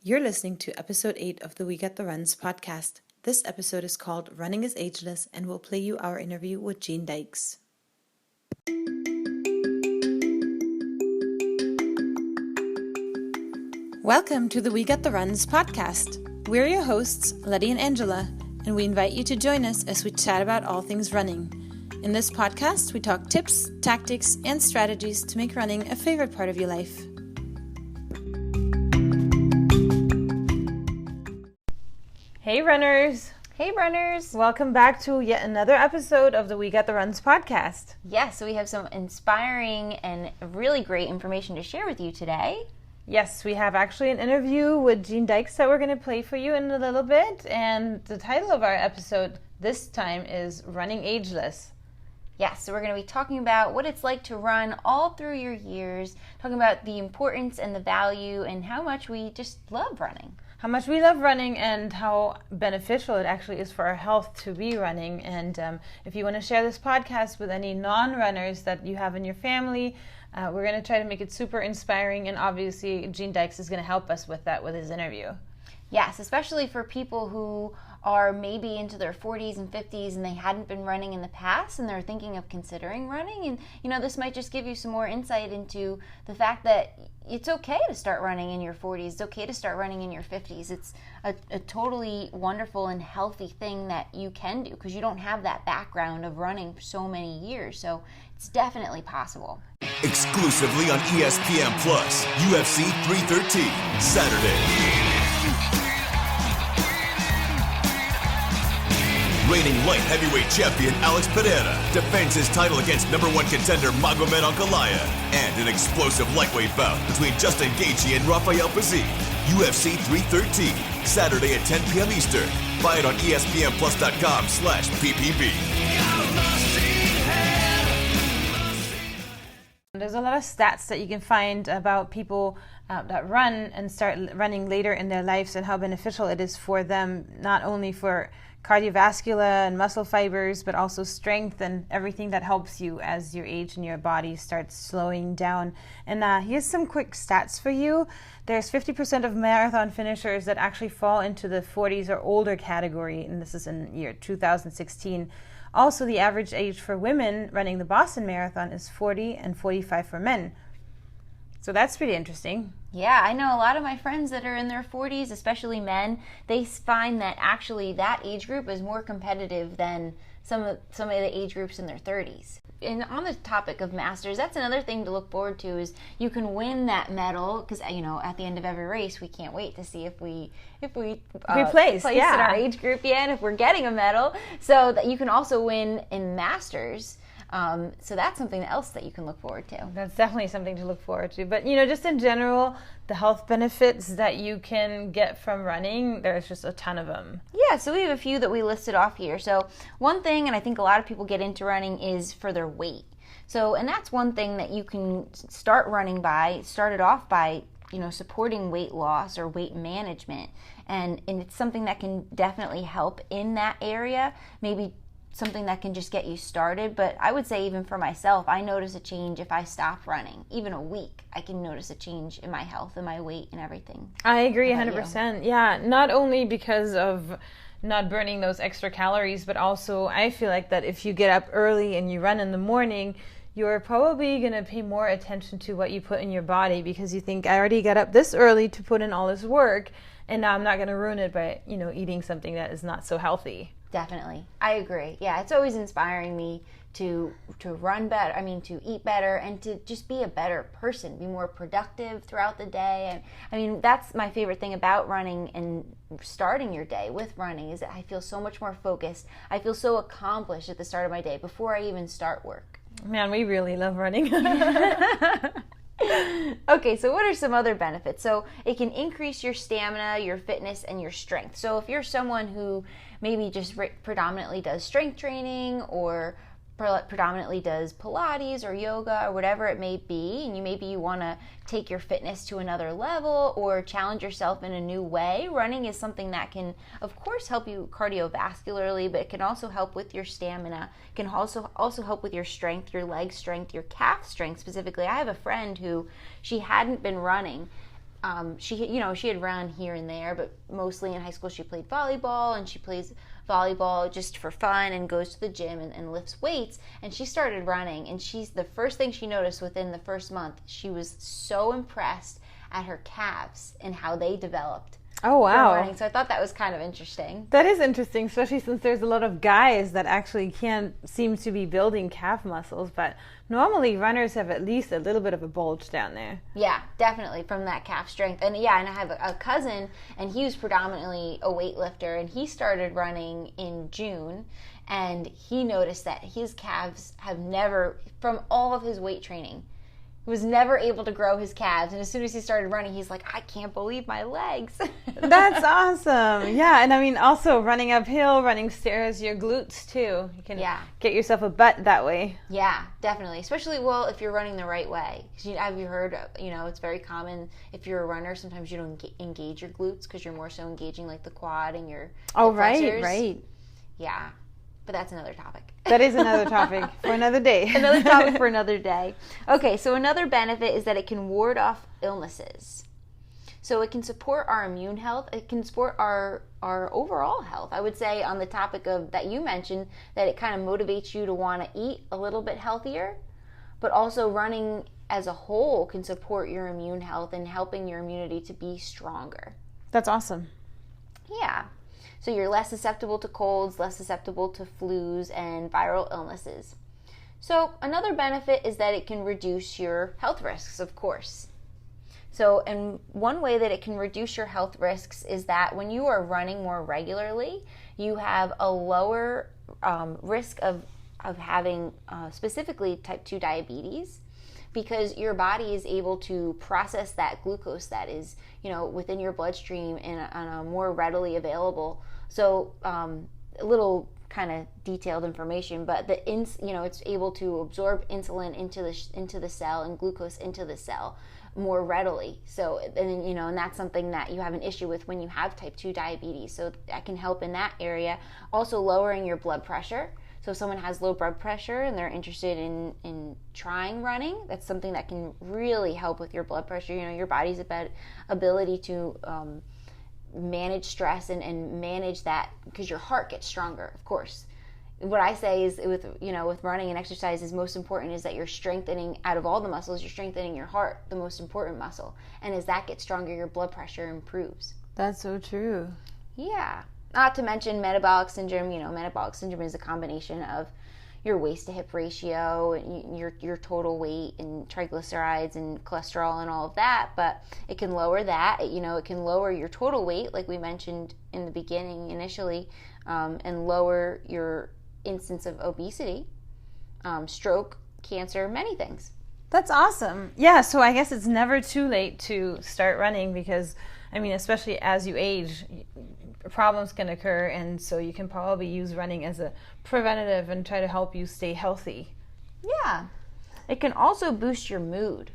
You're listening to episode 8 of the We Get the Runs podcast. This episode is called Running is Ageless and will play you our interview with Gene Dykes. Welcome to the We Get the Runs podcast. We're your hosts, Letty and Angela, and we invite you to join us as we chat about all things running. In this podcast, we talk tips, tactics, and strategies to make running a favorite part of your life. Hey runners! Hey runners! Welcome back to yet another episode of the We Get the Runs podcast. Yes, so we have some inspiring and really great information to share with you today. Yes, we have actually an interview with Gene Dykes that we're going to play for you in a little bit. And the title of our episode this time is Running Ageless. Yes, so we're going to be talking about what it's like to run all through your years, talking about the importance and the value and how much we just love running. How much we love running and how beneficial it actually is for our health to be running. And if you want to share this podcast with any non-runners that you have in your family, we're going to try to make it super inspiring. And obviously, Gene Dykes is going to help us with that with his interview. Yes, especially for people who are maybe into their 40s and 50s and they hadn't been running in the past and they're thinking of considering running. And, this might just give you some more insight into the fact that it's okay to start running in your 40s. It's okay to start running in your 50s. It's a totally wonderful and healthy thing that you can do because you don't have that background of running for so many years. So it's definitely possible. Exclusively on ESPN Plus, UFC 313, Saturday. Reigning light heavyweight champion Alex Pereira defends his title against number one contender Magomed Ankalaev, and an explosive lightweight bout between Justin Gaethje and Rafael Pazzi. UFC 313, Saturday at 10 p.m. Eastern. Buy it on ESPNplus.com/PPV. There's a lot of stats that you can find about people that run and start running later in their lives and how beneficial it is for them, not only for cardiovascular and muscle fibers, but also strength and everything that helps you as your age and your body starts slowing down. And here's some quick stats for you. There's 50% of marathon finishers that actually fall into the 40s or older category, and this is in year 2016. Also, the average age for women running the Boston Marathon is 40 and 45 for men. So that's pretty interesting. Yeah, I know a lot of my friends that are in their 40s, especially men, they find that actually that age group is more competitive than some of the age groups in their 30s. And on the topic of Masters, that's another thing to look forward to is you can win that medal because, at the end of every race, we can't wait to see if we place in our age group, and if we're getting a medal. So that you can also win in Masters. So that's something else that you can look forward to. That's definitely something to look forward to. But, just in general, the health benefits that you can get from running, there's just a ton of them. Yeah, so we have a few that we listed off here. So one thing, and I think a lot of people get into running, is for their weight. So, and that's one thing that you can start it off by, supporting weight loss or weight management. And it's something that can definitely help in that area. Maybe something that can just get you started. But I would say even for myself, I notice a change if I stop running. Even a week, I can notice a change in my health and my weight and everything. I agree 100%. Yeah, not only because of not burning those extra calories, but also I feel like that if you get up early and you run in the morning, you're probably going to pay more attention to what you put in your body because you think, I already got up this early to put in all this work, and now I'm not going to ruin it by, eating something that is not so healthy. Definitely. I agree. Yeah, it's always inspiring me to run better, to eat better, and to just be a better person, be more productive throughout the day. And that's my favorite thing about running and starting your day with running is that I feel so much more focused. I feel so accomplished at the start of my day before I even start work. Man, we really love running. Okay, so what are some other benefits? So it can increase your stamina, your fitness, and your strength. So if you're someone who maybe just predominantly does strength training or predominantly does Pilates or yoga or whatever it may be, and maybe you want to take your fitness to another level or challenge yourself in a new way, running is something that can, of course, help you cardiovascularly, but it can also help with your stamina. It can also help with your strength, your leg strength, your calf strength specifically. I have a friend who she hadn't been running she had run here and there, but mostly in high school she played volleyball, and she plays volleyball just for fun and goes to the gym and lifts weights. And she started running, and the first thing she noticed within the first month, she was so impressed at her calves and how they developed. Oh, wow. Running. So I thought that was kind of interesting. That is interesting, especially since there's a lot of guys that actually can't seem to be building calf muscles, but normally runners have at least a little bit of a bulge down there. Yeah, definitely from that calf strength. And I have a cousin, and he was predominantly a weightlifter, and he started running in June, and he noticed that his calves have never, from all of his weight training, was never able to grow his calves. And as soon as he started running, he's like, I can't believe my legs. That's awesome. Yeah, and I mean, also running uphill, running stairs, your glutes too. You can get yourself a butt that way. Yeah, definitely. Especially, if you're running the right way. Have you heard, it's very common if you're a runner, sometimes you don't engage your glutes because you're more so engaging like the quad and your flexors. Right. Yeah, but that's another topic. That is another topic for another day. Another topic for another day. Okay, so another benefit is that it can ward off illnesses. So it can support our immune health. It can support our overall health. I would say on the topic of that you mentioned, that it kind of motivates you to want to eat a little bit healthier, but also running as a whole can support your immune health and helping your immunity to be stronger. That's awesome. Yeah. So you're less susceptible to colds, less susceptible to flus and viral illnesses. So another benefit is that it can reduce your health risks, of course. So, and one way that it can reduce your health risks is that when you are running more regularly, you have a lower risk of having specifically type 2 diabetes, because your body is able to process that glucose that is, within your bloodstream on a more readily available. So a little kind of detailed information, but it's able to absorb insulin into the cell and glucose into the cell more readily. So, and that's something that you have an issue with when you have type 2 diabetes. So that can help in that area. Also lowering your blood pressure. So if someone has low blood pressure and they're interested in trying running, that's something that can really help with your blood pressure. Your body's ability to manage stress and manage that, because your heart gets stronger, of course. What I say is with running and exercise is most important is that you're strengthening, out of all the muscles, you're strengthening your heart, the most important muscle. And as that gets stronger, your blood pressure improves. That's so true. Yeah. Not to mention metabolic syndrome. Metabolic syndrome is a combination of your waist to hip ratio, and your total weight, and triglycerides and cholesterol and all of that. But it can lower that. It can lower your total weight, like we mentioned in the beginning initially, and lower your instance of obesity, stroke, cancer, many things. That's awesome. Yeah, so I guess it's never too late to start running, because, especially as you age, problems can occur, and so you can probably use running as a preventative and try to help you stay healthy. Yeah. It can also boost your mood.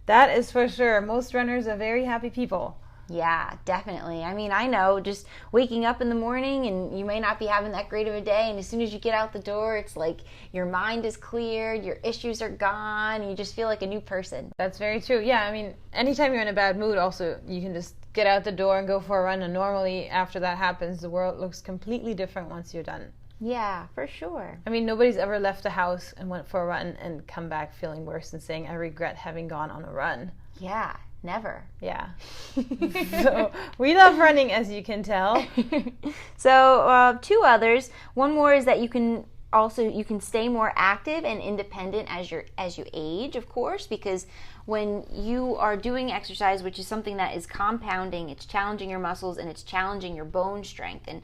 That is for sure. Most runners are very happy people. Yeah, definitely. I know, just waking up in the morning and you may not be having that great of a day, and as soon as you get out the door, it's like your mind is cleared, your issues are gone, you just feel like a new person. That's very true. Yeah, anytime you're in a bad mood, also, you can just get out the door and go for a run, and normally after that happens, the world looks completely different once you're done. Yeah, for sure. Nobody's ever left the house and went for a run and come back feeling worse and saying, I regret having gone on a run. Yeah. Never. Yeah. So we love running, as you can tell. So two others. One more is that you can stay more active and independent as you age, of course, because when you are doing exercise, which is something that is compounding, it's challenging your muscles and it's challenging your bone strength. And,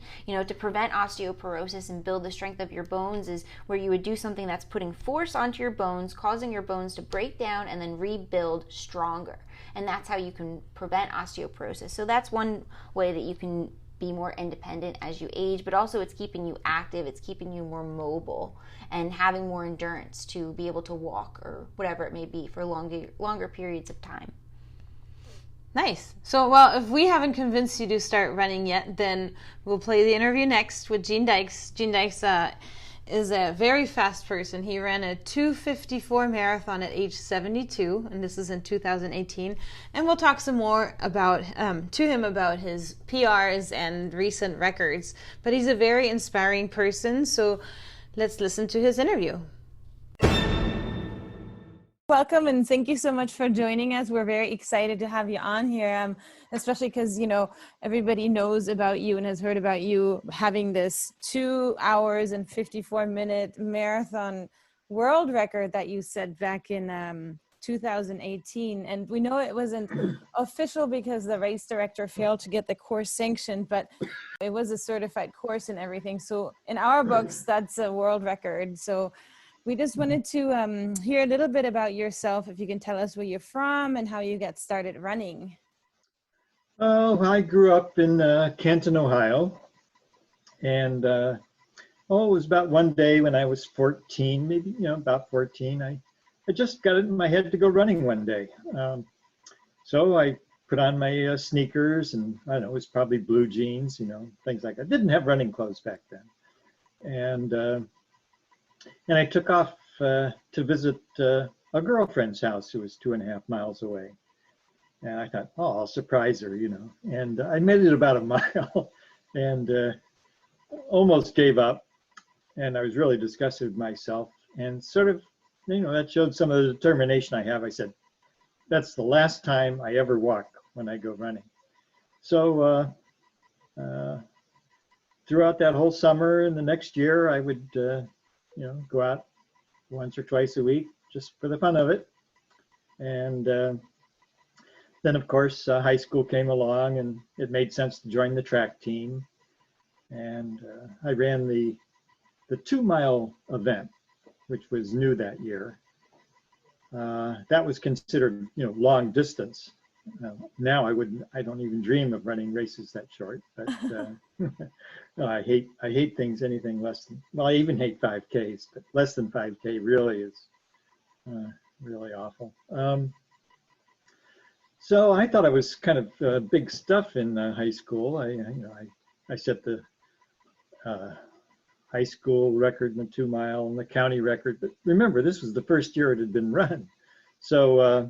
to prevent osteoporosis and build the strength of your bones is where you would do something that's putting force onto your bones, causing your bones to break down and then rebuild stronger. And that's how you can prevent osteoporosis. So that's one way that you can be more independent as you age, but also it's keeping you active, it's keeping you more mobile and having more endurance to be able to walk or whatever it may be for longer periods of time. Nice. So, well, if we haven't convinced you to start running yet, then we'll play the interview next with Gene Dykes. Gene Dykes is a very fast person. He ran a 2:54 marathon at age 72, and this is in 2018. And we'll talk some more about to him about his PRs and recent records. But he's a very inspiring person, so let's listen to his interview. Welcome, and thank you so much for joining us. We're very excited to have you on here, especially because, everybody knows about you and has heard about you having this 2 hours and 54-minute marathon world record that you set back in 2018. And we know it wasn't official because the race director failed to get the course sanctioned, but it was a certified course and everything. So in our books, that's a world record. So we just wanted to hear a little bit about yourself, if you can tell us where you're from and how you got started running. Oh, I grew up in Canton, Ohio. And it was about one day when I was 14, maybe, about 14. I just got it in my head to go running one day. So I put on my sneakers and I don't know, it was probably blue jeans, things like that. I didn't have running clothes back then. And I took off to visit a girlfriend's house who was 2.5 miles away. And I thought, oh, I'll surprise her, And I made it about a mile and almost gave up. And I was really disgusted with myself. And sort of, that showed some of the determination I have. I said, that's the last time I ever walk when I go running. So throughout that whole summer and the next year, I would go out once or twice a week just for the fun of it. And then, of course, high school came along and it made sense to join the track team. And I ran the 2-mile event, which was new that year. That was considered, long distance. Now I don't even dream of running races that short, but no, I hate things anything less than, well, I even hate 5Ks, but less than 5K really is really awful. So I thought I was kind of big stuff in high school. I set the high school record in the 2-mile and the county record, but remember, this was the first year it had been run. So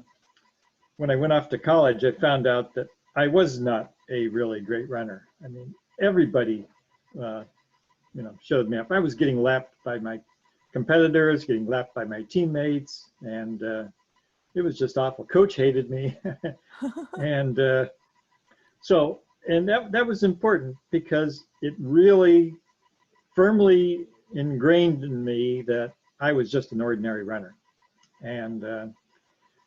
when I went off to college, I found out that I was not a really great runner. I mean, everybody, showed me up. I was getting lapped by my competitors, getting lapped by my teammates, and it was just awful. Coach hated me. And that was important because it really firmly ingrained in me that I was just an ordinary runner. And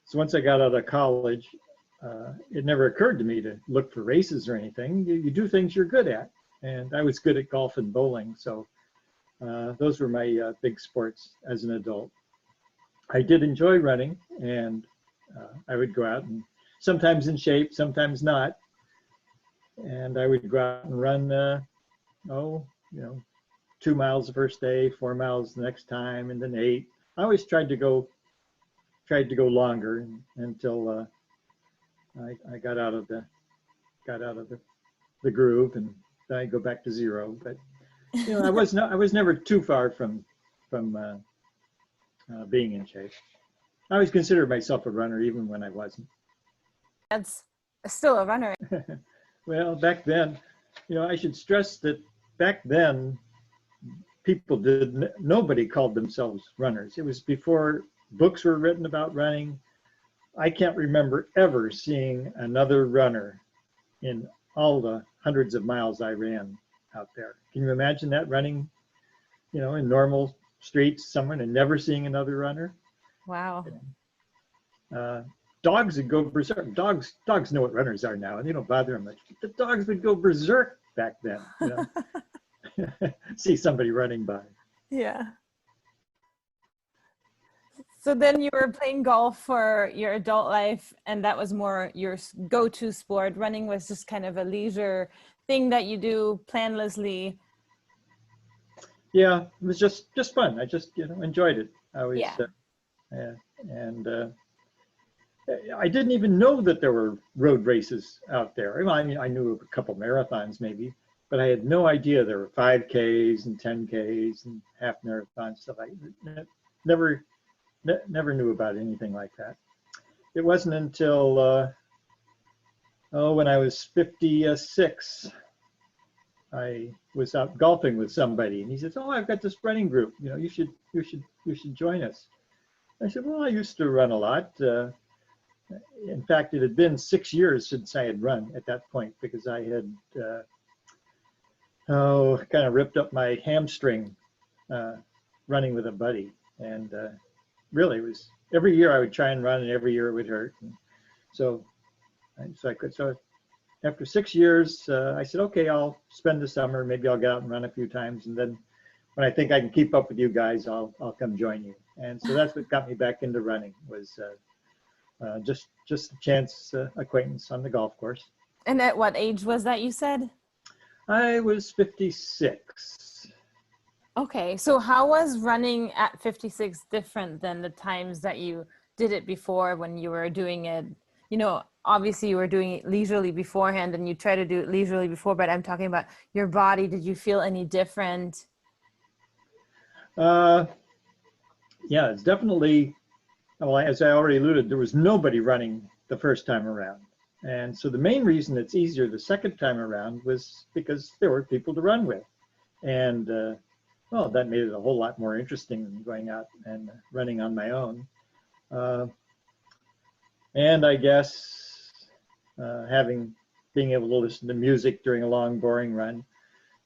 so once I got out of college, it never occurred to me to look for races or anything. You do things you're good at. And I was good at golf and bowling. So those were my big sports as an adult. I did enjoy running, and I would go out and sometimes in shape, sometimes not. And I would go out and run, 2 miles the first day, 4 miles the next time, and then 8. I always tried to go longer until I got out of the groove, and then I go back to 0. But I was never too far from being in shape. I always considered myself a runner, even when I wasn't. That's still a runner. Well, back then, I should stress that back then, nobody called themselves runners. It was before books were written about running. I can't remember ever seeing another runner in all the hundreds of miles I ran out there. Can you imagine that, running, in normal streets somewhere and never seeing another runner? Wow. Dogs would go berserk. Dogs know what runners are now, and they don't bother them much. The dogs would go berserk back then. See somebody running by. Yeah. So then you were playing golf for your adult life, and that was more your go-to sport. Running was just kind of a leisure thing that you do planlessly. Yeah, it was just fun. I just enjoyed it. I always, yeah. I didn't even know that there were road races out there. I mean, I knew of a couple marathons maybe, but I had no idea there were 5Ks and 10Ks and half marathon stuff. I never knew about anything like that. It wasn't until when I was 56, I was out golfing with somebody, and he says, "Oh, I've got this running group. You know, you should join us." I said, "Well, I used to run a lot. In fact, it had been 6 years since I had run at that point because I had kind of ripped up my hamstring running with a buddy, and really, it was every year I would try and run, and every year it would hurt. And so after 6 years, I said, okay, I'll spend the summer. Maybe I'll get out and run a few times, and then when I think I can keep up with you guys, I'll come join you. And so that's what got me back into running, was just a chance acquaintance on the golf course. And at what age was that, you said? I was 56. Okay, so how was running at 56 different than the times that you did it before, when you were doing it? You know, obviously you were doing it leisurely beforehand and you try to do it leisurely before, but I'm talking about your body. Did you feel any different? Yeah, it's definitely, well, as I already alluded, there was nobody running the first time around. And so the main reason it's easier the second time around was because there were people to run with. And well, that made it a whole lot more interesting than going out and running on my own. And I guess being able to listen to music during a long, boring run,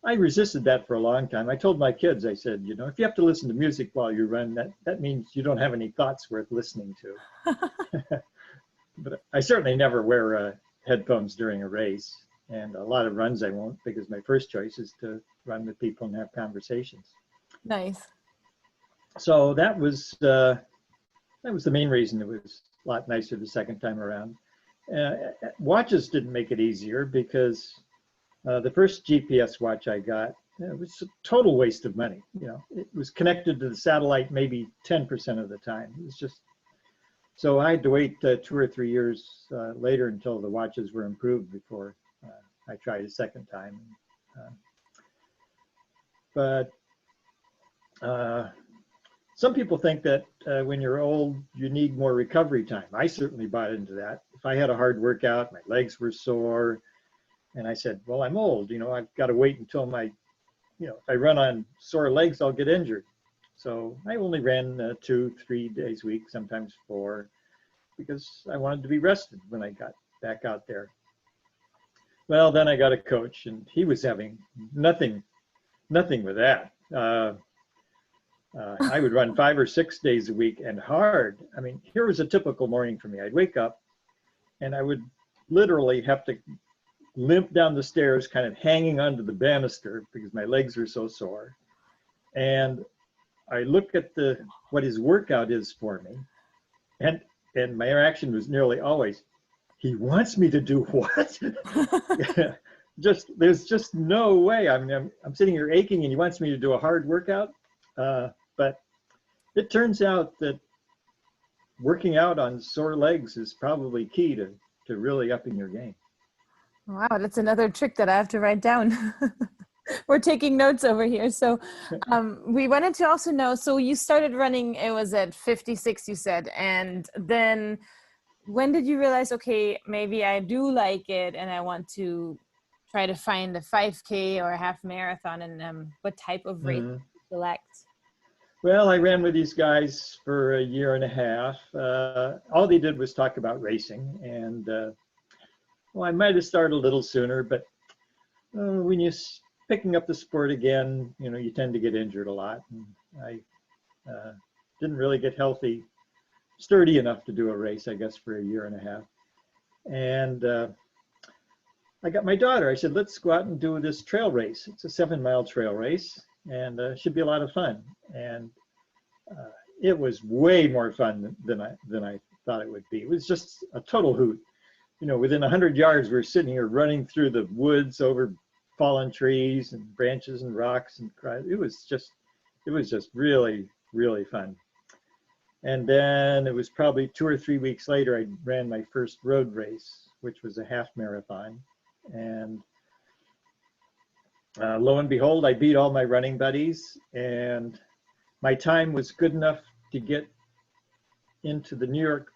I resisted that for a long time. I told my kids, I said, you know, if you have to listen to music while you run, that means you don't have any thoughts worth listening to. But I certainly never wear headphones during a race. And a lot of runs I won't, because my first choice is to run with people and have conversations. Nice. So that was the main reason. It was a lot nicer the second time around. Watches didn't make it easier, because the first GPS watch I got, it was a total waste of money. You know, it was connected to the satellite maybe 10% of the time. It was just, so I had to wait 2 or 3 years later until the watches were improved before I tried a second time. But some people think that when you're old, you need more recovery time. I certainly bought into that. If I had a hard workout, my legs were sore, and I said, well, I'm old, you know, I've got to wait until if I run on sore legs, I'll get injured. So I only ran 2-3 days a week, sometimes 4, because I wanted to be rested when I got back out there. Well, then I got a coach, and he was having nothing with that. I would run 5 or 6 days a week and hard. I mean, here was a typical morning for me. I'd wake up and I would literally have to limp down the stairs, kind of hanging onto the banister because my legs were so sore. And I look at what his workout is for me, and my reaction was nearly always, he wants me to do what? There's just no way. I mean, I'm sitting here aching and he wants me to do a hard workout. But it turns out that working out on sore legs is probably key to really upping your game. Wow, that's another trick that I have to write down. We're taking notes over here. So we wanted to also know, so you started running, it was at 56, you said, and then when did you realize, okay, maybe I do like it and I want to try to find a 5K or a half marathon, and what type of race did you select? Well, I ran with these guys for a year and a half. All they did was talk about racing, and well, I might have started a little sooner, but when you're picking up the sport again, you know, you tend to get injured a lot. And I didn't really get sturdy enough to do a race, I guess, for a year and a half. And I got my daughter. I said, let's go out and do this trail race. It's a 7-mile trail race, and it should be a lot of fun. And it was way more fun than I thought it would be. It was just a total hoot. You know, within 100 yards, we were sitting here running through the woods over fallen trees and branches and rocks, and it was just really, really fun. And then it was probably 2 or 3 weeks later, I ran my first road race, which was a half marathon. And Lo and behold, I beat all my running buddies, and my time was good enough to get into the New York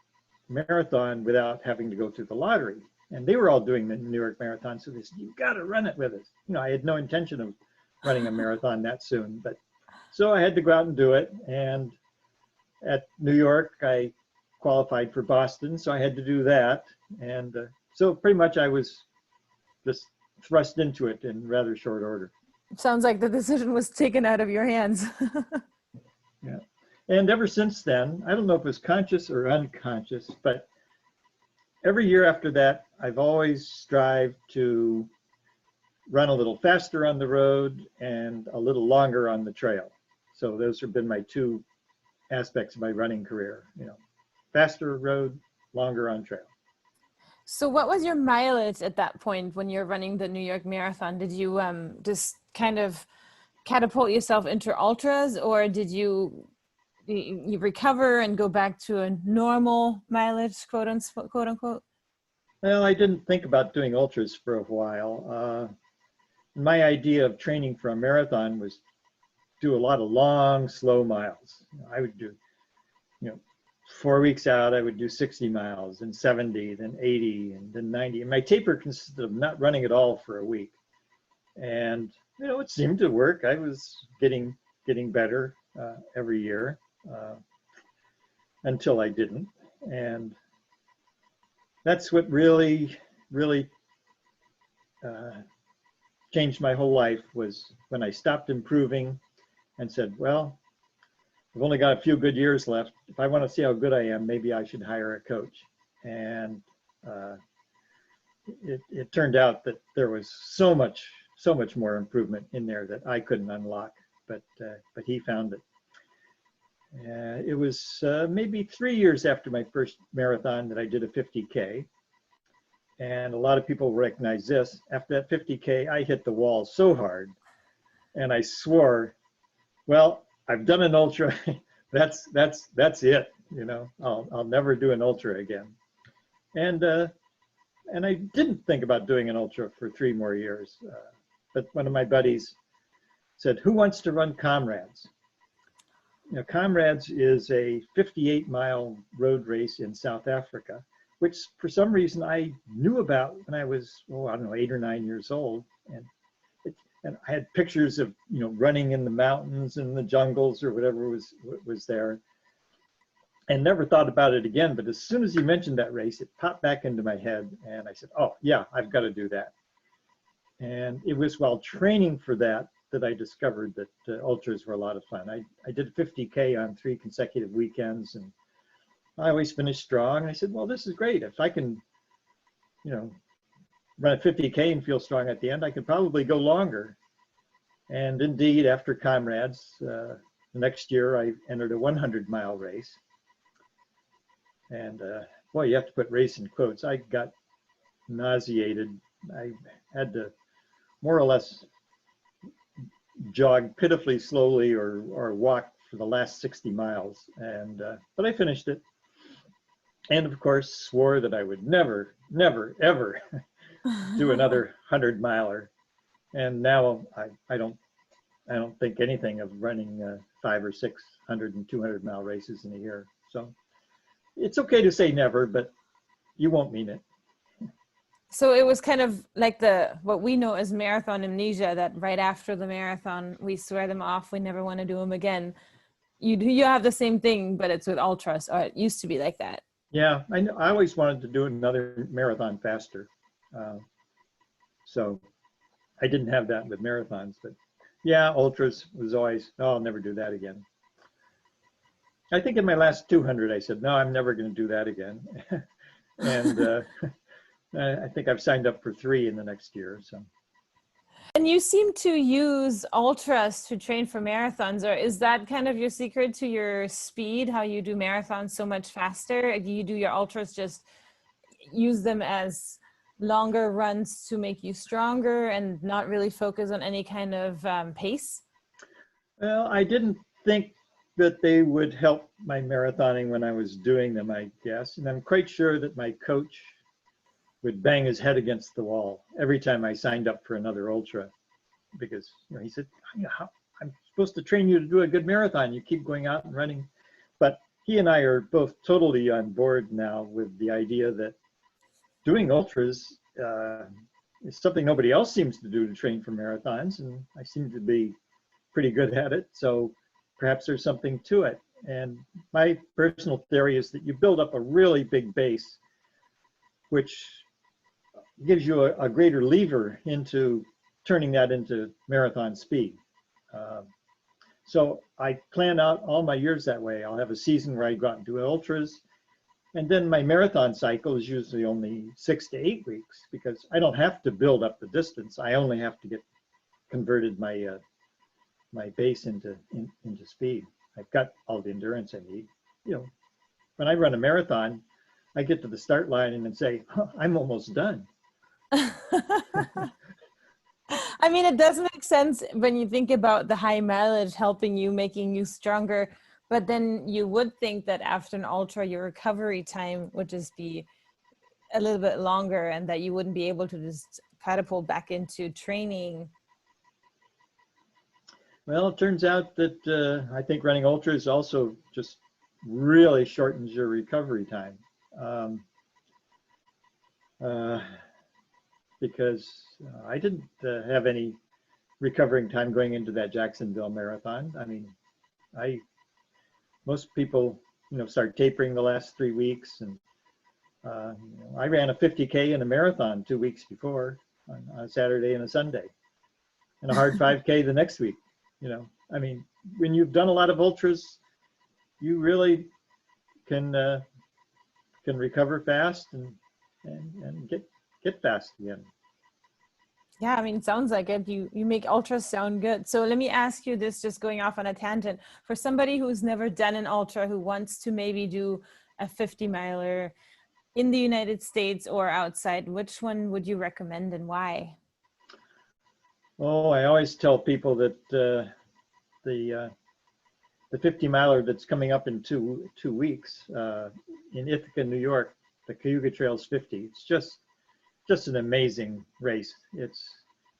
Marathon without having to go through the lottery. And they were all doing the New York Marathon, so they said, "You've got to run it with us." I had no intention of running a marathon that soon, but so I had to go out and do it. And at New York, I qualified for Boston, so I had to do that. And so pretty much I was just thrust into it in rather short order. Sounds like the decision was taken out of your hands. Yeah. And ever since then, I don't know if it was conscious or unconscious, but every year after that, I've always strived to run a little faster on the road and a little longer on the trail. So those have been my two aspects of my running career, faster road, longer on trail. So what was your mileage at that point when you're running the New York Marathon? Did you just kind of catapult yourself into ultras, or did you recover and go back to a normal mileage, quote unquote? Well, I didn't think about doing ultras for a while. My idea of training for a marathon was do a lot of long, slow miles. I would do, 4 weeks out, I would do 60 miles, then 70, then 80, and then 90. And my taper consisted of not running at all for a week. And, it seemed to work. I was getting better every year until I didn't. And that's what really, really changed my whole life, was when I stopped improving and said, well, I've only got a few good years left. If I want to see how good I am, maybe I should hire a coach. And it turned out that there was so much more improvement in there that I couldn't unlock, but he found it. It was maybe 3 years after my first marathon that I did a 50K. And a lot of people recognize this. After that 50K, I hit the wall so hard, and I swore, well, I've done an ultra. That's it. I'll never do an ultra again. And I didn't think about doing an ultra for 3 more years. But one of my buddies said, "Who wants to run Comrades?" Comrades is a 58-mile road race in South Africa, which for some reason I knew about when I was, 8 or 9 years old. And I had pictures of, running in the mountains and the jungles or whatever was there, and never thought about it again. But as soon as he mentioned that race, it popped back into my head, and I said, "Oh yeah, I've got to do that." And it was while training for that I discovered that ultras were a lot of fun. I did 50K on 3 consecutive weekends, and I always finished strong. And I said, well, this is great. If I can, run a 50K and feel strong at the end, I could probably go longer. And indeed, after Comrades, the next year I entered a 100-mile race. And boy, you have to put race in quotes. I got nauseated. I had to more or less jog pitifully slowly or walk for the last 60 miles. And but I finished it. And of course, swore that I would never, ever do another 100-miler. And now I don't think anything of running 500 or 600 and 200-mile races in a year. So it's okay to say never, but you won't mean it. So it was kind of like what we know as marathon amnesia, that right after the marathon, we swear them off. We never want to do them again. You have the same thing, but it's with ultras, or it used to be like that. Yeah, I know. I always wanted to do another marathon faster. So I didn't have that with marathons, but yeah, ultras was always, I'll never do that again. I think in my last 200, I said, no, I'm never going to do that again. And I think I've signed up for 3 in the next year. So. And you seem to use ultras to train for marathons, or is that kind of your secret to your speed, how you do marathons so much faster? Do you do your ultras, just use them as longer runs to make you stronger and not really focus on any kind of pace? Well, I didn't think that they would help my marathoning when I was doing them, I guess. And I'm quite sure that my coach would bang his head against the wall every time I signed up for another ultra. because he said, I'm supposed to train you to do a good marathon. You keep going out and running. But he and I are both totally on board now with the idea that doing ultras is something nobody else seems to do to train for marathons, and I seem to be pretty good at it. So perhaps there's something to it. And my personal theory is that you build up a really big base, which gives you a greater lever into turning that into marathon speed. So I plan out all my years that way. I'll have a season where I go out and do ultras. And then my marathon cycle is usually only 6 to 8 weeks because I don't have to build up the distance. I only have to get converted my base into speed. I've got all the endurance I need. When I run a marathon, I get to the start line and then say, I'm almost done. I mean, it does make sense when you think about the high mileage helping you, making you stronger. But then you would think that after an ultra, your recovery time would just be a little bit longer and that you wouldn't be able to just catapult back into training. Well, it turns out that I think running ultras also just really shortens your recovery time. Because I didn't have any recovering time going into that Jacksonville marathon. I mean, most people, start tapering the last 3 weeks, and I ran a 50K in a marathon 2 weeks before on a Saturday and a Sunday, and a hard 5K the next week. I mean, when you've done a lot of ultras, you really can recover fast and get fast again. Yeah, I mean, it sounds like it. You make ultras sound good. So let me ask you this, just going off on a tangent. For somebody who's never done an ultra, who wants to maybe do a 50-miler in the United States or outside, which one would you recommend and why? Oh, I always tell people that the 50-miler that's coming up in two weeks in Ithaca, New York, the Cayuga Trails 50. It's just an amazing race.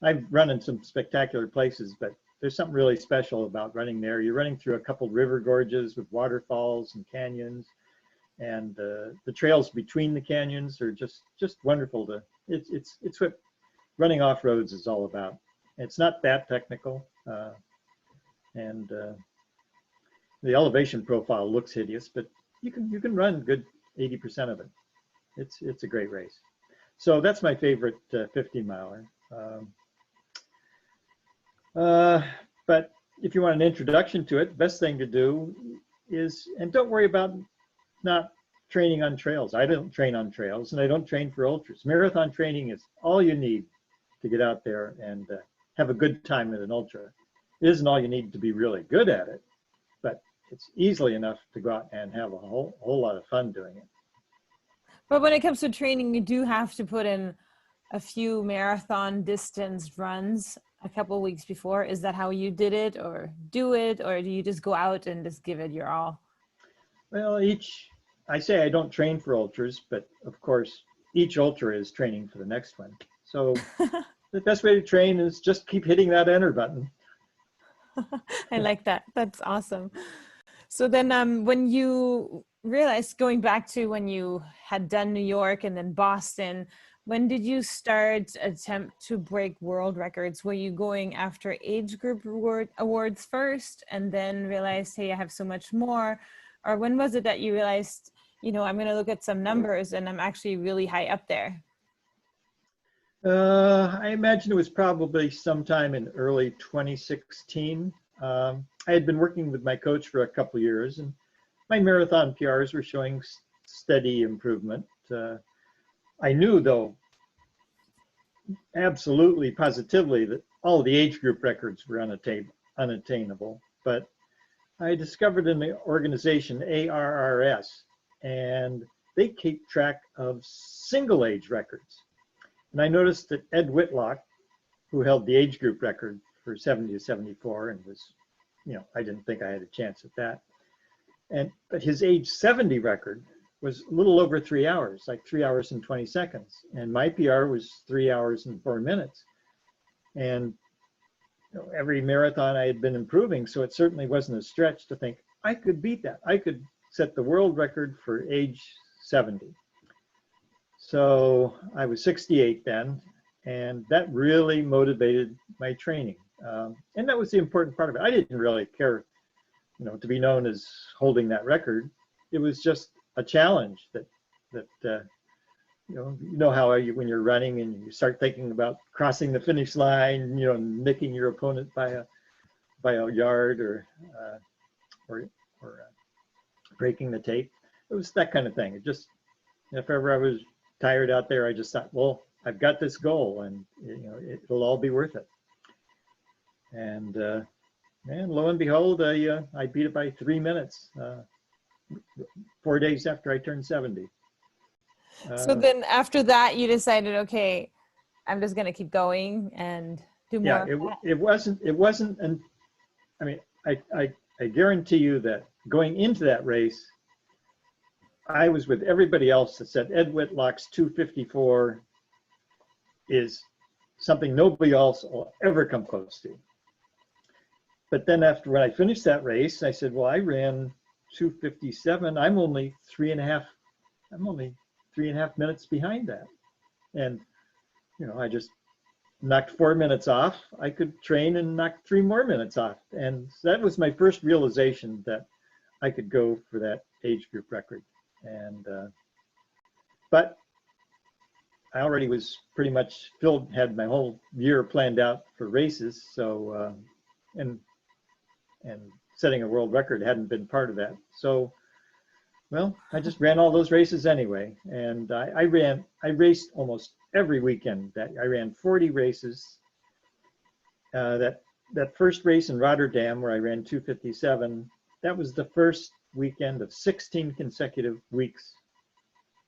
I've run in some spectacular places, but there's something really special about running there. You're running through a couple river gorges with waterfalls and canyons, and the trails between the canyons are just wonderful. It's what running off roads is all about. It's not that technical, and the elevation profile looks hideous, but you can run good 80% of it. It's a great race. So that's my favorite 50-miler. But if you want an introduction to it, the best thing to do is, and don't worry about not training on trails. I don't train on trails, and I don't train for ultras. Marathon training is all you need to get out there and have a good time at an ultra. It isn't all you need to be really good at it, but it's easily enough to go out and have a whole lot of fun doing it. But when it comes to training, you do have to put in a few marathon distance runs a couple of weeks before. Is that how you did it, or do you just go out and just give it your all? Well, I say I don't train for ultras, but of course, each ultra is training for the next one. So the best way to train is just keep hitting that enter button. I like that. That's awesome. So then when you realized, going back to when you had done New York and then Boston, when did you start attempt to break world records? Were you going after age group awards first and then realized, hey, I have so much more? Or when was it that you realized, I'm going to look at some numbers and I'm actually really high up there? I imagine it was probably sometime in early 2016. I had been working with my coach for a couple of years, and my marathon PRs were showing steady improvement. I knew, though, absolutely, positively, that all the age group records were unattainable. But I discovered an organization, ARRS, and they keep track of single age records. And I noticed that Ed Whitlock, who held the age group record for 70 to 74 and was, I didn't think I had a chance at that. But his age 70 record was a little over 3 hours, like 3 hours and 20 seconds. And my PR was 3 hours and 4 minutes. And every marathon I had been improving, so it certainly wasn't a stretch to think I could beat that. I could set the world record for age 70. So I was 68 then, and that really motivated my training. And that was the important part of it. I didn't really care, to be known as holding that record. It was just a challenge that how when you're running and you start thinking about crossing the finish line, nicking your opponent by a yard or breaking the tape. It was that kind of thing. It just, if ever I was tired out there, I just thought, well, I've got this goal, and it'll all be worth it. And lo and behold, I beat it by 3 minutes 4 days after I turned 70. So then after that, you decided, okay, I'm just going to keep going and do more. Yeah, it wasn't, and I mean, I guarantee you that going into that race, I was with everybody else that said Ed Whitlock's 254 is something nobody else will ever come close to. But then when I finished that race, I said, well, I ran 257. I'm only three and a half minutes behind that. And, I just knocked 4 minutes off. I could train and knock 3 more minutes off. And that was my first realization that I could go for that age group record. And, but I already was pretty much had my whole year planned out for races. So, and setting a world record hadn't been part of that. So, well, I just ran all those races anyway. And I raced almost every weekend. I ran 40 races. That first race in Rotterdam where I ran 257, that was the first weekend of 16 consecutive weeks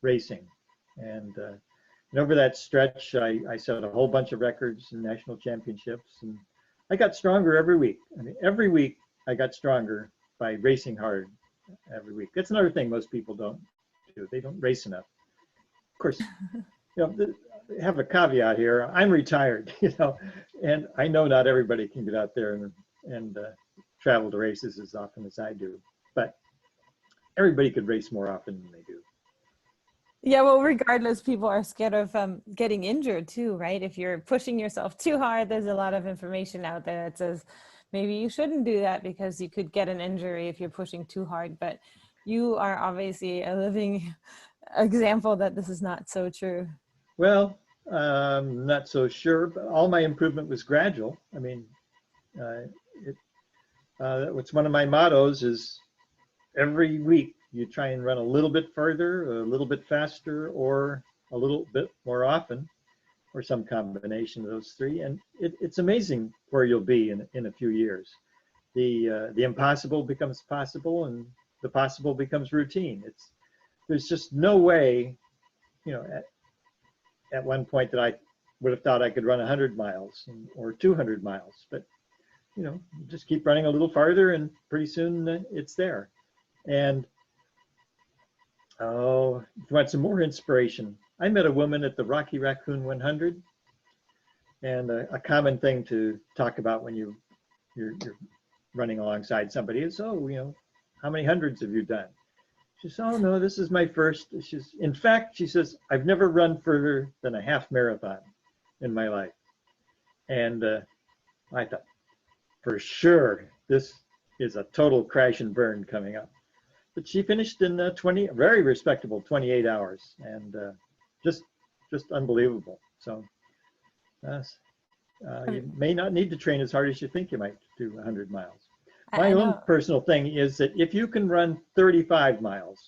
racing. And over that stretch, I set a whole bunch of records and national championships. And I got stronger every week. I mean, every week I got stronger by racing hard every week. That's another thing most people don't do. They don't race enough. Of course, have a caveat here. I'm retired, and I know not everybody can get out there and travel to races as often as I do. But everybody could race more often than they do. Yeah, well, regardless, people are scared of getting injured too, right? If you're pushing yourself too hard, there's a lot of information out there that says maybe you shouldn't do that because you could get an injury if you're pushing too hard. But you are obviously a living example that this is not so true. Well, not so sure, but all my improvement was gradual. I mean, what's one of my mottos is every week you try and run a little bit further, a little bit faster, or a little bit more often, or some combination of those three. And it's amazing where you'll be in a few years. The impossible becomes possible, and the possible becomes routine. There's just no way, at one point that I would have thought I could run 100 miles or 200 miles, but just keep running a little farther, and pretty soon it's there. And if you want some more inspiration, I met a woman at the Rocky Raccoon 100, and a common thing to talk about when you're running alongside somebody is, how many hundreds have you done? She says, oh no, this is my first. In fact, she says, I've never run further than a half marathon in my life. And I thought, for sure, this is a total crash and burn coming up. But she finished in very respectable 28 hours, and just unbelievable. So you may not need to train as hard as you think you might to do 100 miles. My own personal thing is that if you can run 35 miles,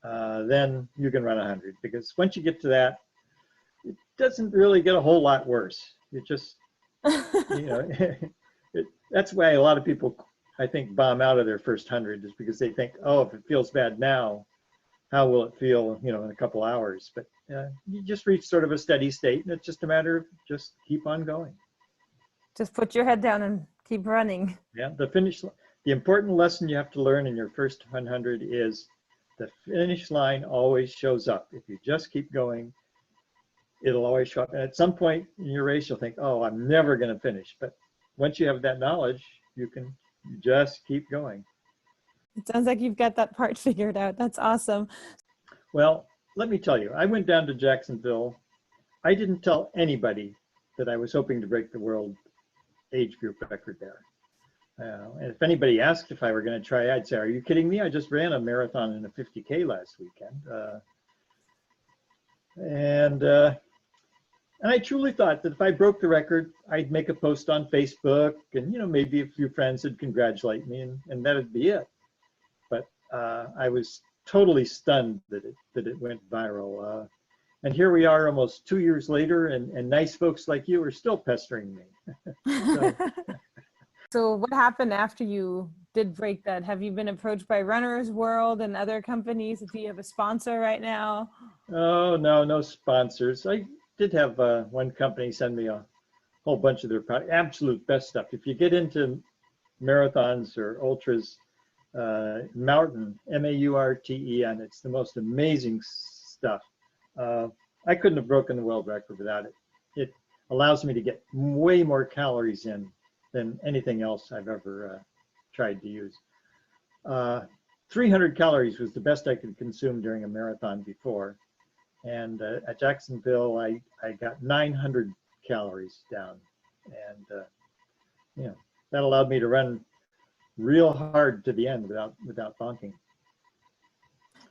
then you can run 100, because once you get to that, it doesn't really get a whole lot worse. It just, that's why a lot of people, I think, bomb out of their first 100, is because they think, oh, if it feels bad now, how will it feel, in a couple hours? But you just reach sort of a steady state, and it's just a matter of just keep on going. Just put your head down and keep running. Yeah, the important lesson you have to learn in your first 100 is the finish line always shows up. If you just keep going, it'll always show up. And at some point in your race, you'll think, oh, I'm never going to finish. But once you have that knowledge, you just keep going. It sounds like you've got that part figured out. That's awesome. Well, let me tell you, I went down to Jacksonville. I didn't tell anybody that I was hoping to break the world age group record there. And if anybody asked if I were going to try, I'd say, are you kidding me? I just ran a marathon and a 50K last weekend. And I truly thought that if I broke the record, I'd make a post on Facebook and, maybe a few friends would congratulate me and that'd be it. But I was totally stunned that it went viral. And here we are almost 2 years later and nice folks like you are still pestering me. So what happened after you did break that? Have you been approached by Runner's World and other companies? Do you have a sponsor right now? Oh, no sponsors. I did have one company send me a whole bunch of their absolute best stuff. If you get into marathons or ultras, Mountain, Maurten, it's the most amazing stuff. I couldn't have broken the world record without it. It allows me to get way more calories in than anything else I've ever tried to use. 300 calories was the best I could consume during a marathon before. And at Jacksonville, I got 900 calories down. And that allowed me to run real hard to the end without bonking.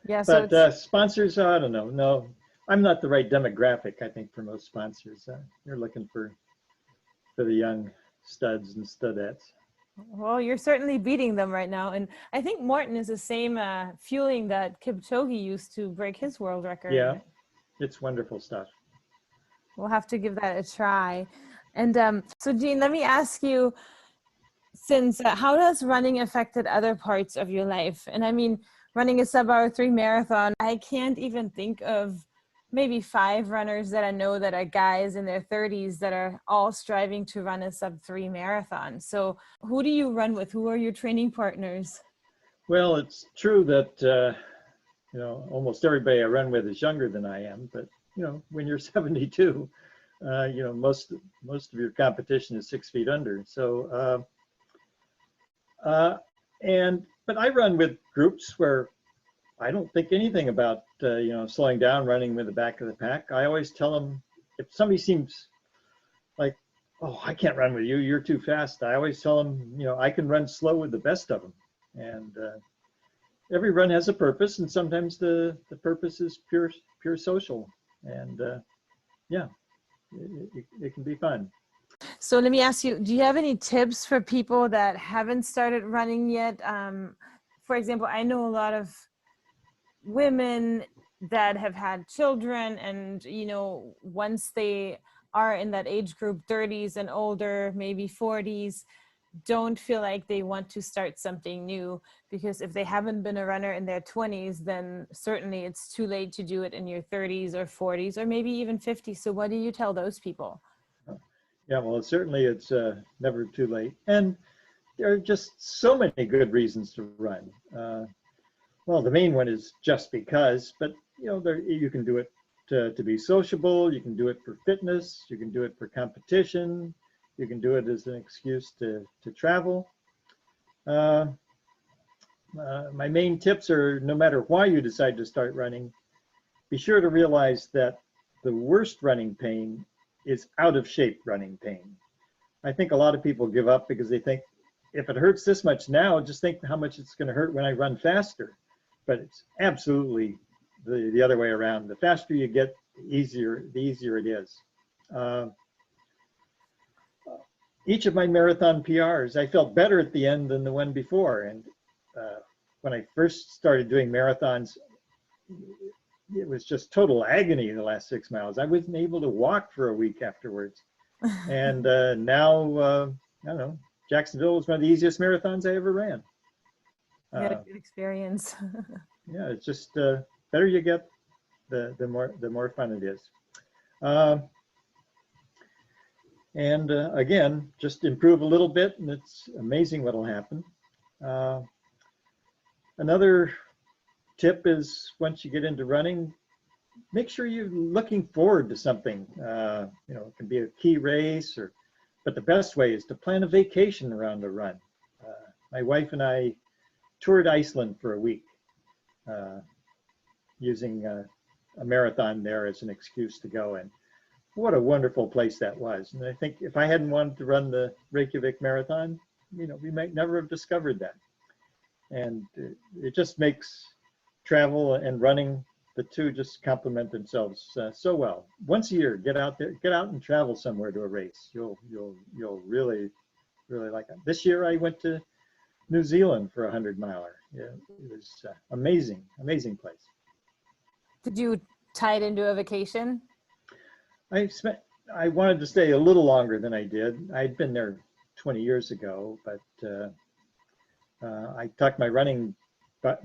Yeah, but sponsors, I don't know. No, I'm not the right demographic, I think, for most sponsors. You're looking for the young studs and studettes. Well, you're certainly beating them right now. And I think Morton is the same fueling that Kipchoge used to break his world record. Yeah, it's wonderful stuff. We'll have to give that a try. And so, Gene, let me ask you, since how has running affected other parts of your life? And I mean, running a sub-hour 3 marathon, I can't even think of maybe 5 runners that I know that are guys in their 30s that are all striving to run a sub-3 marathon. So who do you run with? Who are your training partners? Well, it's true that, almost everybody I run with is younger than I am. But, when you're 72, most of your competition is 6 feet under. So, but I run with groups where I don't think anything about, slowing down, running with the back of the pack. I always tell them, if somebody seems like, oh, I can't run with you, you're too fast, I always tell them, I can run slow with the best of them. And every run has a purpose, and sometimes the purpose is pure social. And it can be fun. So let me ask you, do you have any tips for people that haven't started running yet? For example, I know a lot of women that have had children and, once they are in that age group, 30s and older, maybe 40s, don't feel like they want to start something new, because if they haven't been a runner in their 20s, then certainly it's too late to do it in your 30s or 40s or maybe even 50s. So what do you tell those people? Yeah, well, certainly it's never too late. And there are just so many good reasons to run. Well, the main one is just because, but you can do it to be sociable, you can do it for fitness, you can do it for competition, you can do it as an excuse to travel. My main tips are, no matter why you decide to start running, be sure to realize that the worst running pain is out of shape running pain. I think a lot of people give up because they think, if it hurts this much now, just think how much it's going to hurt when I run faster. But it's absolutely the other way around. The faster you get, the easier it is. Each of my marathon PRs, I felt better at the end than the one before. And when I first started doing marathons, it was just total agony the last 6 miles. I wasn't able to walk for a week afterwards. And now, I don't know, Jacksonville was one of the easiest marathons I ever ran. You had a good experience. Yeah, it's just better you get, the more fun it is. And again, just improve a little bit, and it's amazing what'll happen. Another tip is, once you get into running, make sure you're looking forward to something. It can be a key race, but the best way is to plan a vacation around a run. My wife and I toured Iceland for a week, using a marathon there as an excuse to go. And what a wonderful place that was. And I think if I hadn't wanted to run the Reykjavik Marathon, we might never have discovered that. And it just makes travel and running, the two just complement themselves so well. Once a year, get out there, get out and travel somewhere to a race. You'll really, really like it. This year I went to New Zealand for a 100-miler. Yeah, it was amazing place. Did you tie it into a vacation? I wanted to stay a little longer than I did. I'd been there 20 years ago, but I talked my running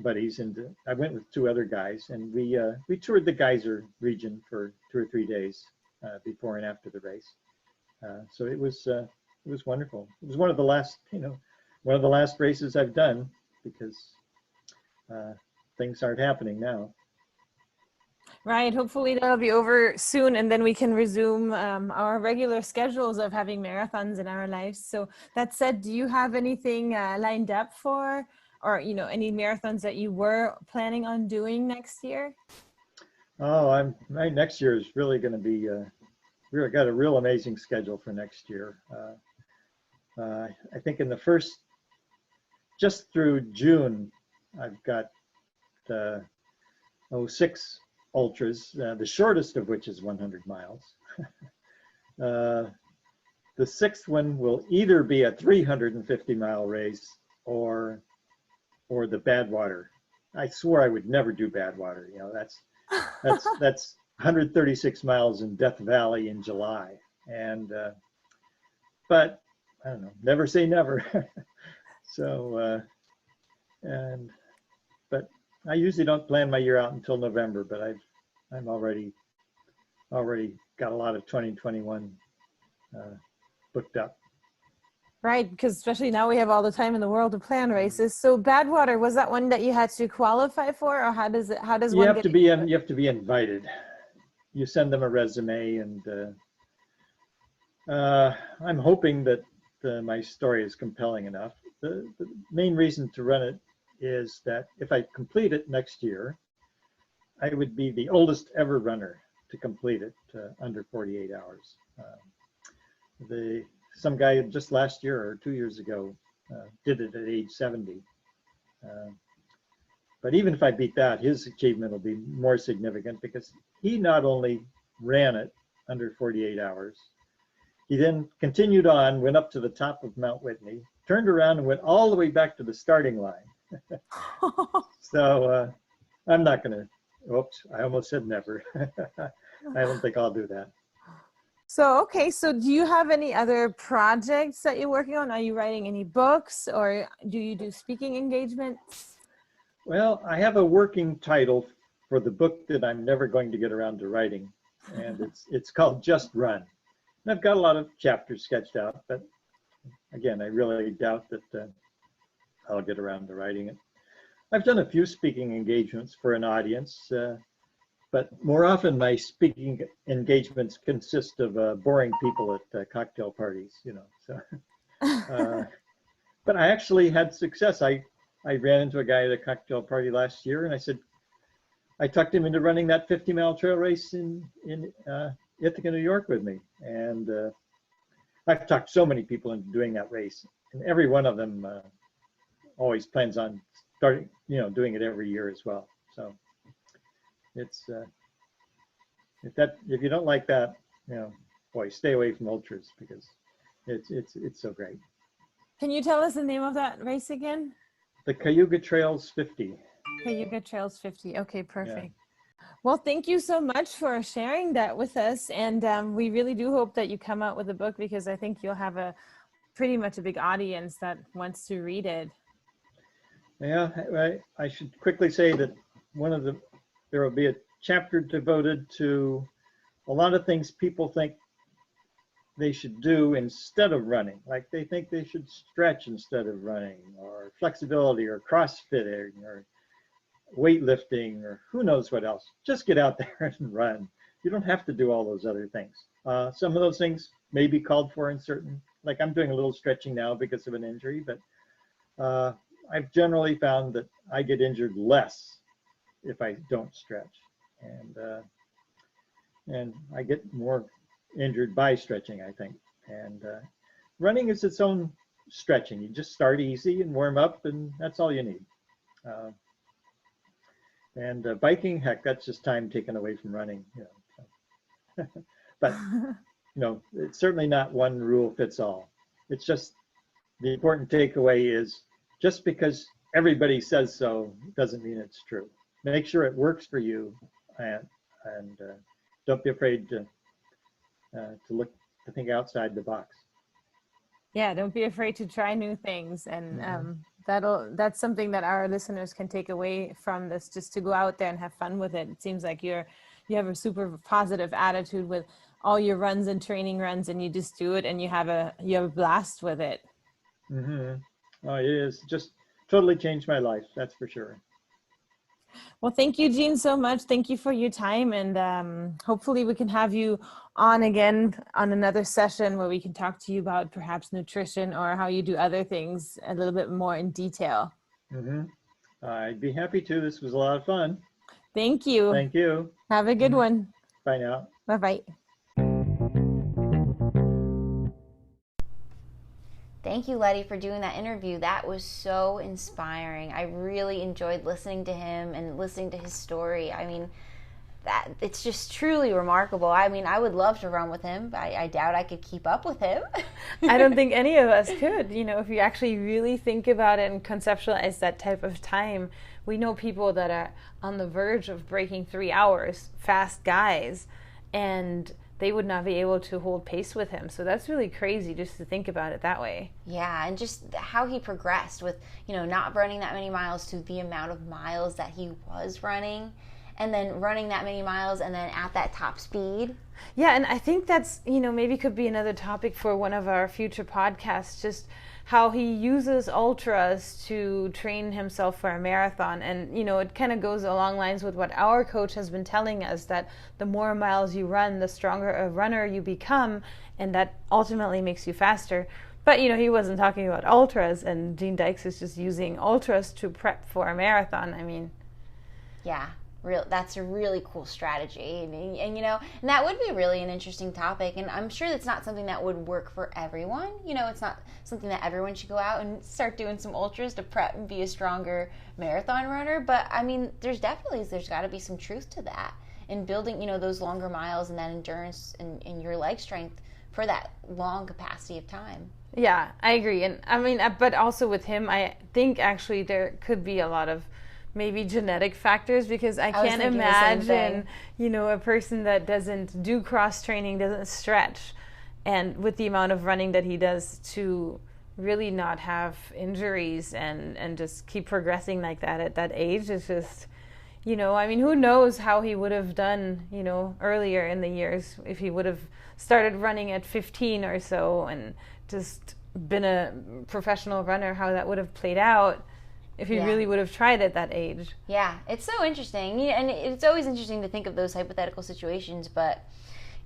buddies, and I went with two other guys, and we toured the Geyser region for 2 or 3 days before and after the race. So it was wonderful. It was one of the last races I've done, because things aren't happening now. Right. Hopefully that'll be over soon, and then we can resume our regular schedules of having marathons in our lives. So that said, do you have anything lined up for, or any marathons that you were planning on doing next year? Oh, my next year is really going to be. Really got a real amazing schedule for next year. I think in the first, just through June, I've got 6 ultras, the shortest of which is 100 miles. The 6th one will either be a 350-mile race or the Badwater. I swore I would never do Badwater. That's 136 miles in Death Valley in July. And but I don't know, never say never. So but I usually don't plan my year out until November, but I'm already got a lot of 2021 booked up. Right, because especially now we have all the time in the world to plan races. So Badwater, was that one that you had to qualify for, or how does You have to be invited. You send them a resume, and I'm hoping that my story is compelling enough. The main reason to run it is that if I complete it next year, I would be the oldest ever runner to complete it under 48 hours. Some guy just last year or 2 years ago did it at age 70. But even if I beat that, his achievement will be more significant, because he not only ran it under 48 hours, he then continued on, went up to the top of Mount Whitney, turned around and went all the way back to the starting line. So I'm not going to, oops, I almost said never. I don't think I'll do that. So, okay, so do you have any other projects that you're working on? Are you writing any books, or do you do speaking engagements? Well, I have a working title for the book that I'm never going to get around to writing, and it's called Just Run. And I've got a lot of chapters sketched out, but again, I really doubt that I'll get around to writing it. I've done a few speaking engagements for an audience, but more often my speaking engagements consist of boring people at cocktail parties, So, but I actually had success. I ran into a guy at a cocktail party last year, and I tucked him into running that 50-mile trail race in Ithaca, New York with me. And I've talked so many people into doing that race, and every one of them always plans on starting, doing it every year as well. So it's if you don't like that, boy, stay away from ultras, because it's so great. Can you tell us the name of that race again? The Cayuga Trails 50. Cayuga Trails 50. Okay, perfect. Yeah. Well, thank you so much for sharing that with us. And we really do hope that you come out with a book, because I think you'll have pretty much a big audience that wants to read it. Yeah, I should quickly say that there will be a chapter devoted to a lot of things people think they should do instead of running. Like they think they should stretch instead of running, or flexibility, or CrossFitting, weightlifting, or who knows what else. Just get out there and run. You don't have to do all those other things. Some of those things may be called for in certain, like I'm doing a little stretching now because of an injury, but I've generally found that I get injured less if I don't stretch. And I get more injured by stretching, I think. And running is its own stretching. You just start easy and warm up, and that's all you need. And biking, heck, that's just time taken away from running. So. But it's certainly not one rule fits all. It's just the important takeaway is just because everybody says so doesn't mean it's true. Make sure it works for you, and don't be afraid to think outside the box. Yeah, don't be afraid to try new things, and that's something that our listeners can take away from this, just to go out there and have fun with it. It seems like you have a super positive attitude with all your runs and training runs, and you just do it and you have a blast with it. Oh, it is just totally changed my life, that's for sure. Well, thank you, Gene, so much. Thank you for your time, and hopefully we can have you on again on another session where we can talk to you about perhaps nutrition or how you do other things a little bit more in detail. I'd be happy to. This was a lot of fun. Thank you. Thank you. Have a good one. Bye now. Bye-bye. Thank you, Letty, for doing that interview. That was so inspiring. I really enjoyed listening to him and listening to his story. I mean, it's just truly remarkable. I mean, I would love to run with him, but I doubt I could keep up with him. I don't think any of us could. If you actually really think about it and conceptualize that type of time, we know people that are on the verge of breaking 3 hours, fast guys, and they would not be able to hold pace with him. So that's really crazy just to think about it that way. Yeah, and just how he progressed with, not running that many miles to the amount of miles that he was running, and then running that many miles and then at that top speed. Yeah, and I think that's, maybe could be another topic for one of our future podcasts, just how he uses ultras to train himself for a marathon. And, it kind of goes along lines with what our coach has been telling us, that the more miles you run, the stronger a runner you become, and that ultimately makes you faster. But, he wasn't talking about ultras, and Gene Dykes is just using ultras to prep for a marathon. I mean, yeah. That's a really cool strategy, and that would be really an interesting topic, and I'm sure that's not something that would work for everyone. It's not something that everyone should go out and start doing some ultras to prep and be a stronger marathon runner, but I mean, there's got to be some truth to that in building, those longer miles and that endurance and your leg strength for that long capacity of time. Yeah, I agree. And I mean, but also with him, I think actually there could be a lot of maybe genetic factors, because I can't imagine, a person that doesn't do cross training, doesn't stretch, and with the amount of running that he does, to really not have injuries and just keep progressing like that at that age. It's just, I mean, who knows how he would have done, earlier in the years, if he would have started running at 15 or so and just been a professional runner, how that would have played out if he really would have tried at that age. Yeah, it's so interesting. And it's always interesting to think of those hypothetical situations, but,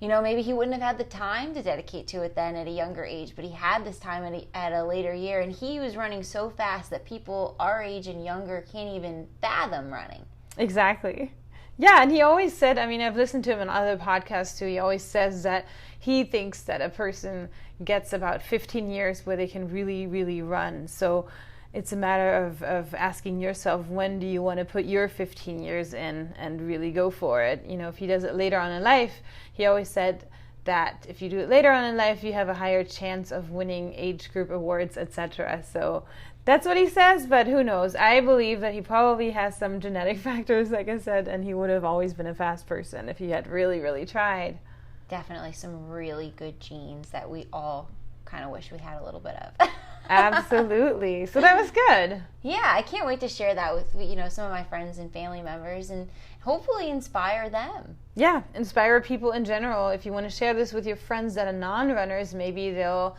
maybe he wouldn't have had the time to dedicate to it then at a younger age, but he had this time at a later year, and he was running so fast that people our age and younger can't even fathom running. Exactly. Yeah, and he always said, I mean, I've listened to him in other podcasts too, he always says that he thinks that a person gets about 15 years where they can really, really run. So it's a matter of asking yourself, when do you want to put your 15 years in and really go for it? If he does it later on in life, he always said that if you do it later on in life, you have a higher chance of winning age group awards, etc. So that's what he says, but who knows? I believe that he probably has some genetic factors, like I said, and he would have always been a fast person if he had really, really tried. Definitely some really good genes that we all kind of wish we had a little bit of. Absolutely. So that was good. Yeah, I can't wait to share that with some of my friends and family members and hopefully inspire them. Yeah, inspire people in general. If you want to share this with your friends that are non-runners, maybe they'll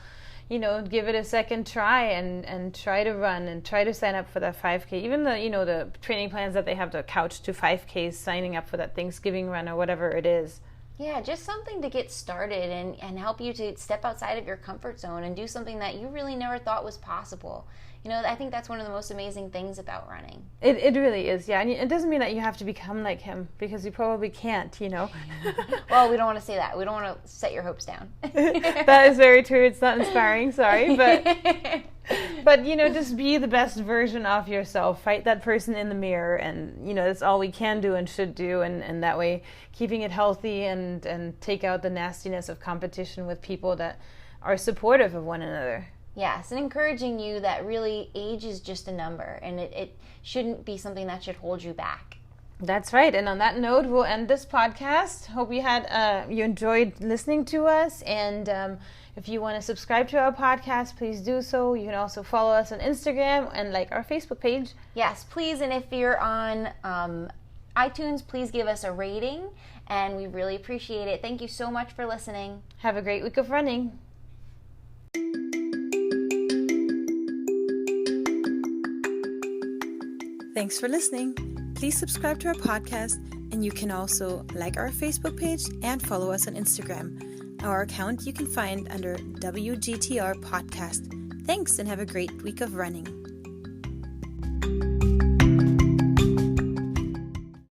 give it a second try and try to run and try to sign up for that 5K. Even the training plans that they have, the couch to 5Ks, signing up for that Thanksgiving run or whatever it is. Yeah, just something to get started and help you to step outside of your comfort zone and do something that you really never thought was possible. I think that's one of the most amazing things about running. It really is, yeah. And it doesn't mean that you have to become like him, because you probably can't, Well, we don't want to say that. We don't want to set your hopes down. That is very true. It's not inspiring, sorry. But just be the best version of yourself. Fight that person in the mirror. And, that's all we can do and should do. And that way, keeping it healthy and take out the nastiness of competition with people that are supportive of one another. Yes, and encouraging you that really age is just a number, and it shouldn't be something that should hold you back. That's right. And on that note, we'll end this podcast. Hope you enjoyed listening to us. And if you want to subscribe to our podcast, please do so. You can also follow us on Instagram and like our Facebook page. Yes, please. And if you're on iTunes, please give us a rating, and we really appreciate it. Thank you so much for listening. Have a great week of running. Thanks for listening. Please subscribe to our podcast, and you can also like our Facebook page and follow us on Instagram. Our account you can find under WGTR Podcast. Thanks, and have a great week of running.